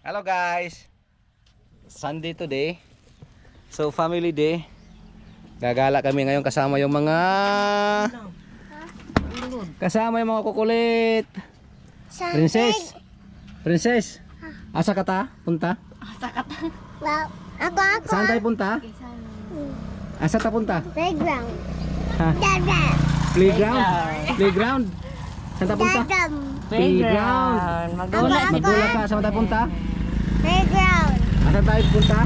Hello guys, Sunday today. So family day. Gagala kami ngayon kasama yung mga kukulit. Princess. Princess. Asa ka ta? Punta? Asa ka ta? Ako. Saan tayo punta? Asa ta punta? Playground. Ha? Playground. Playground. Saan ta punta? Playground. Magdula ka. Saan tayo punta? Playground. Asa tayo punta?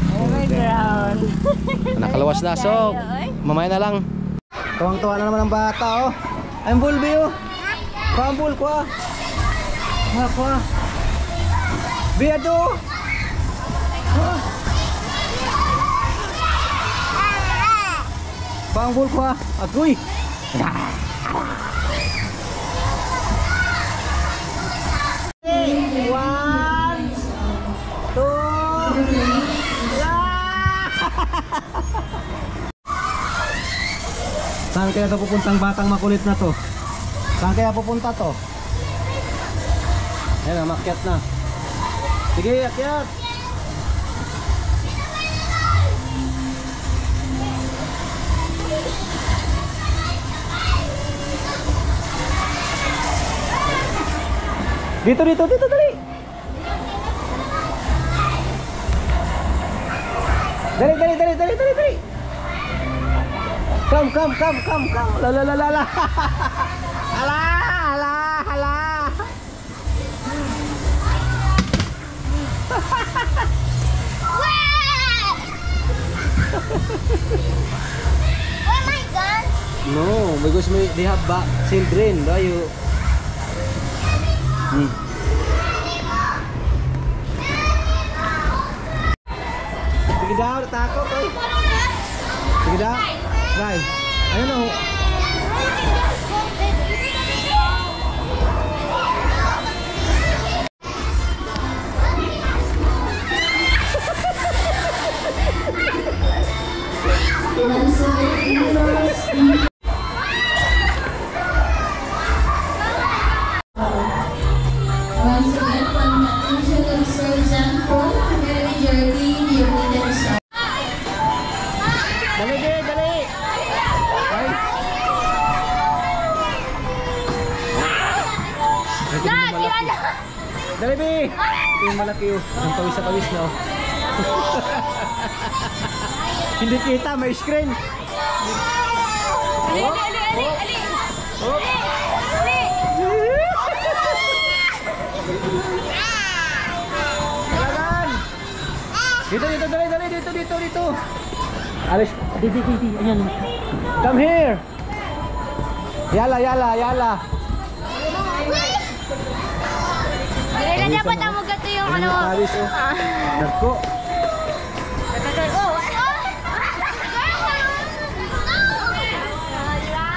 Playground. Nakalawas na, so mamaya na lang. Tuwang-tuwa na naman ang bata, oh. Ay, ang bulbi, oh. Kuha ang bul, kuha. Kuha. Biyado. Kuha. Kuha ang bul, kuha. Agoy. One, two, saan kaya ito pupuntang batang makulit na to? Saan kaya pupunta to? Ayan, makyat na. Sige, akyat. Dito, dali. Dali. Come. La. Hala. Oh my God. No, because they have children, do you? Sige daw, takot, oy. Sige daw. Try. Ayun, oh. Once again, from Angela Surgeon Paul, Mary Jordan, your leader start. Dali. Ay. Dali, Bi. Ito yung malaki, oh. Ang pawis na, oh. Hindi kita, may screen. Ali. Kailangan. Dito. Alis. Di. Ayan. Come here. Yala. Dili na dapat amo gato yung ano. Alis, oh. Nagko.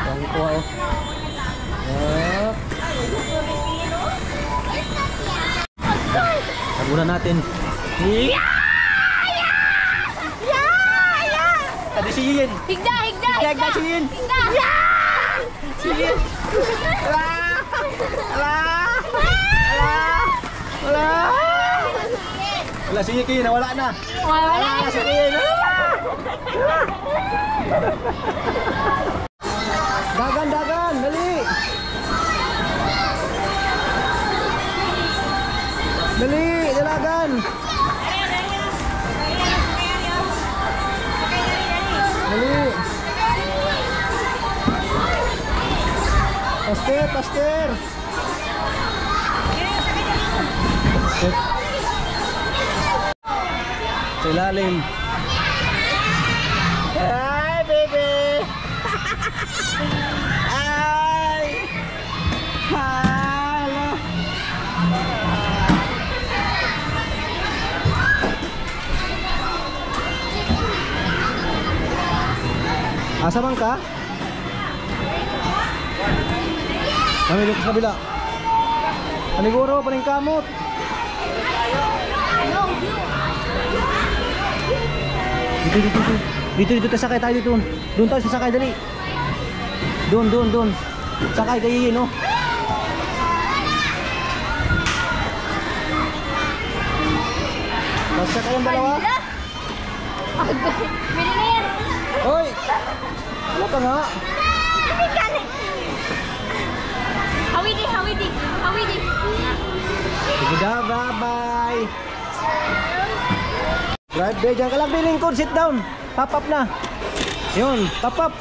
Ang kuha, oh. Tagunan natin. Tadi si Yin. Higda. Si Yin. Wala si Yin, nawala na. Wala. Si Yin. Dagan, dali. Dali, dalagan. Dali. Pastor. Sa ilalim. Hi, baby. Hi. Hello. Asa man ka? Kami dito sa kabila. Paniguro, paningkamot. Dito tasakay tayo dito. Doon tayo sasakay, dali. Doon. Sakay kayo yun, oh. Isa kayong dalawa? Bili na yan. Hoy! Ano ka nga? Hawidi, hawidi, hawidi. Sige daw, bye-bye. Drive bay, dyan ka lang bilingkod, sit down. Pop up na. Yun, pop up.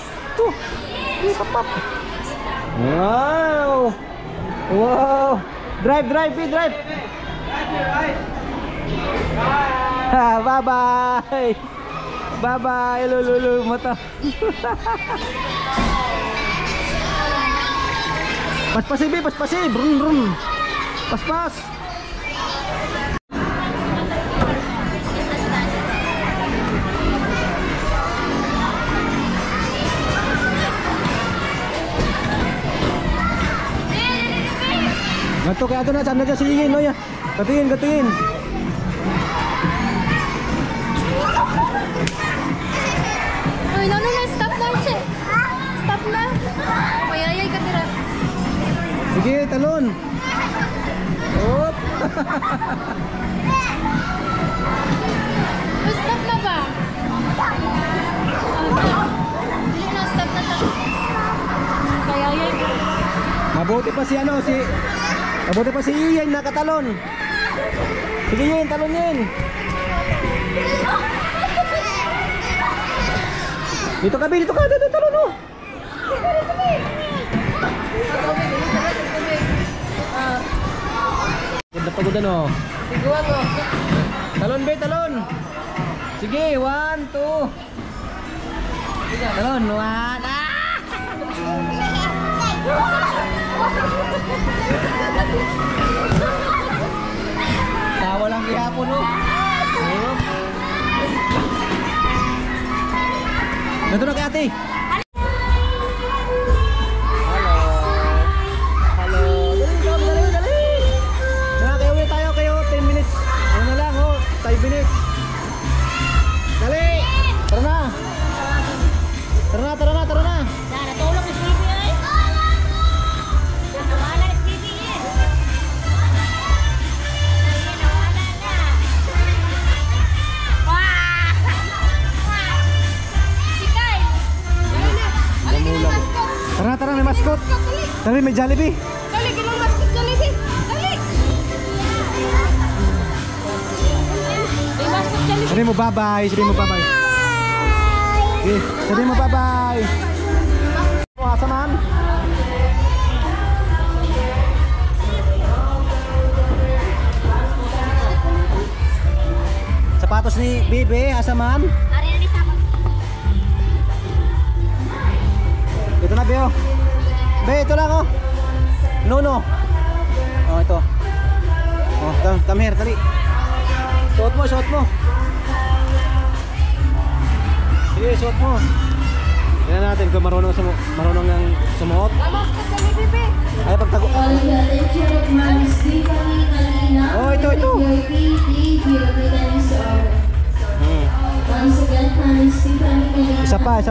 Pop up. Wow! Wow! Drive, drive, drive. Bye-bye. Bye-bye, lululu mata. Pas-pasi, be, pas-pasi. Brum, brum. Pas-pas. Gato kaya ito na, saan na dyan silingin, no ya? Gatuin, gatuin. Uy, no, stop na siya. Stop na. Mayayay ka tira. Sige, talon. Op. Stop na ba? Hindi na, stop na to. Mayayay ka. Mabuti pa si ano, mabuti pa si Iyen nakatalon. Sige Iyen, talon Iyen. Dito ka, dito ka, dito talon oh. Pagod na pagod ano. Talon be, talon. Sige, 1, 2. Talon, 1. Tawa lang gihapon no. Dito na kay ate. Hello. Hello. Dali. Tara kayo ulit tayo kayo 10 minutes. Ano na lang oh, 5 minutes. Dali. Tara na. Tara na. Natulog si Bibi ay. Nawala si Bibi eh. Nawala na. Wah! Sikay! Tara, may mascot. Dali, may Jollibee. Dali, kinong mascot Jollibee. Dali! May mascot Jollibee. Sabi mo bye-bye. Okay, sabi mo bye-bye. Asaman. Sapatos ni Bibi, asaman. Ari na sa ako. Ito na, Beo. Be, ito lang oh. No. Oh, ito. Oh, come here, tali. Suot mo. Sige, suot mo. Tingnan natin kung marunong ng sumuot. Mascot Jollibee, Bibi. Ay, pagtago. All the attention of Ma'am Stephanie Kalina. Oh, ito. Once again, Ma'am Stephanie Kalina. Isa pa.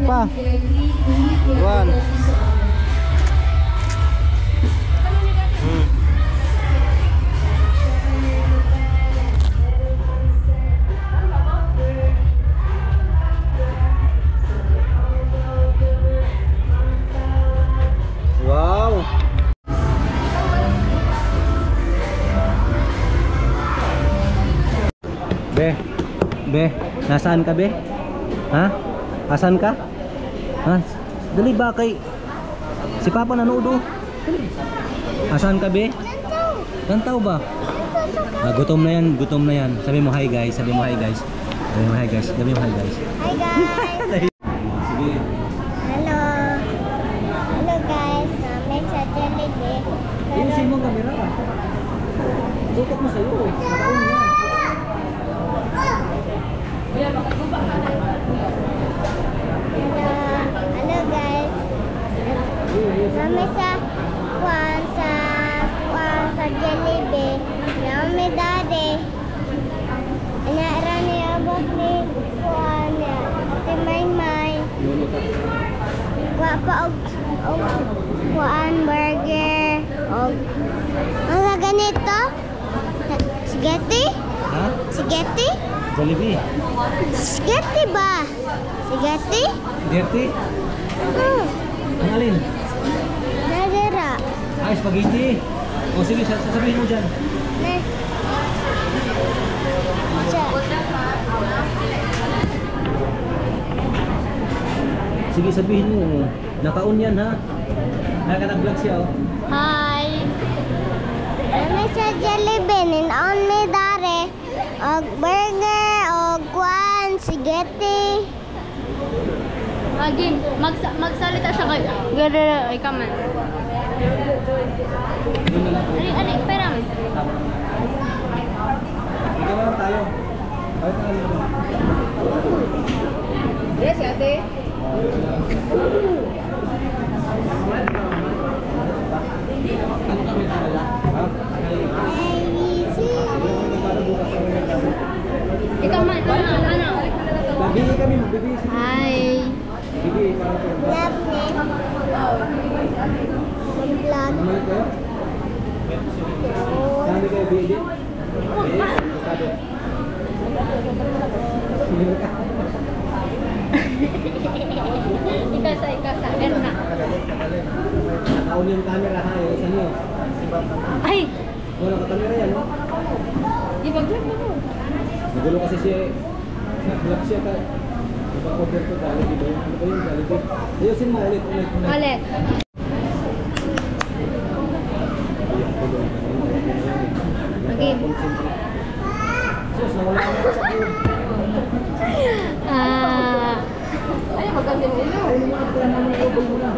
1. Wow. Be, nasaan ka be? Ha? Asan ka? Ha? Dali ba kay si Papa nanood oh. Asan ka be? Lantaw ba? Gutom na yan. Sabi mo hi guys. Hi guys. Sige. Hello. Hello guys. Kami sa Jollibee. Ayusin mo ang camera ka. Tutok mo sa'yo eh. Makaon yan. Hello guys. Kami sa Jollibee. Kami daddy. Inaara niya abot ni Kuan niya. Si Maymay. Kuha pa og Kuan burger. Og ano ganito? Spaghetti? Ha? Spaghetti? Jollibee. Spaghetti ba? Spaghetti? Dirty. Ang alin? Nadira. Ay, spaghetti. O sige, sasabihin mo dyan. Na. Siya. Sige, sabihin mo. Naka-on yan ha. Naka-vlog siya oh. Hi. Ano sa Jollibee? Ninaon ni Dare. Og burger, og kwan, spaghetti. Again, magsalita siya kay... Gada, ikaw man. Ani, pera man. Ikaw lang tayo. Tayo tayo. Yes, ate. Ano kami talaga? Ikaw man, ano? Bibili kami, bibili. Hi. Bibili para po. Love me. Vlog. Naman kayo? Saan kayo bibili? Sabi. Sige ka. Ikasa, Erna. Naka-on yung camera ha, yung isa niyo. Ay! Wala ka camera yan, no? Ibag-vlog mo. Nagulo kasi siya, nag-vlog siya ka. Iba-order ko dali, di ba yun? Ano ba yun, dali? Ayusin mo ulit. Ulit. Okay. Sus, nawala ako sa iyo. Ay, maganda nila. Ay, mga tayo naman yung ubol mo na.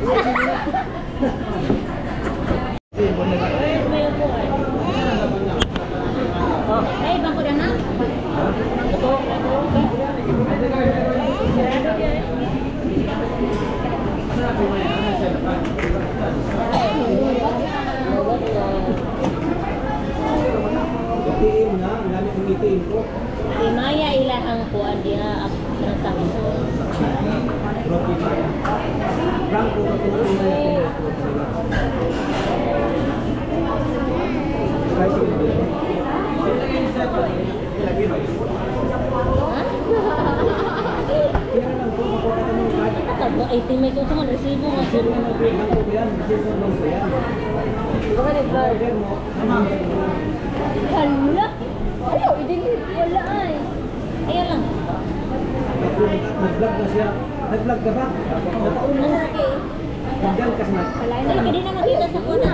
Ayusin mo na. Ay, bangko na na. ATM na, ang gamit ng ATM ko. Di maya ila ang kuan diha ang transaction. Trophy pa. Frank ko ka kung ano na yung kahit yung kaya lang kung makuha ka ng card. Tatlo 18 may kung sa resibo nga. Sir na nag-break ko yan. Sir na lang ko yan. Order mo. Hala. Ayaw, i-delete. Wala ay. Ayan lang. Nag-vlog na siya. Nag-vlog ka ba? Nataon mo. Okay. Nagdal ka sa Ay, hindi na makita sa kuan.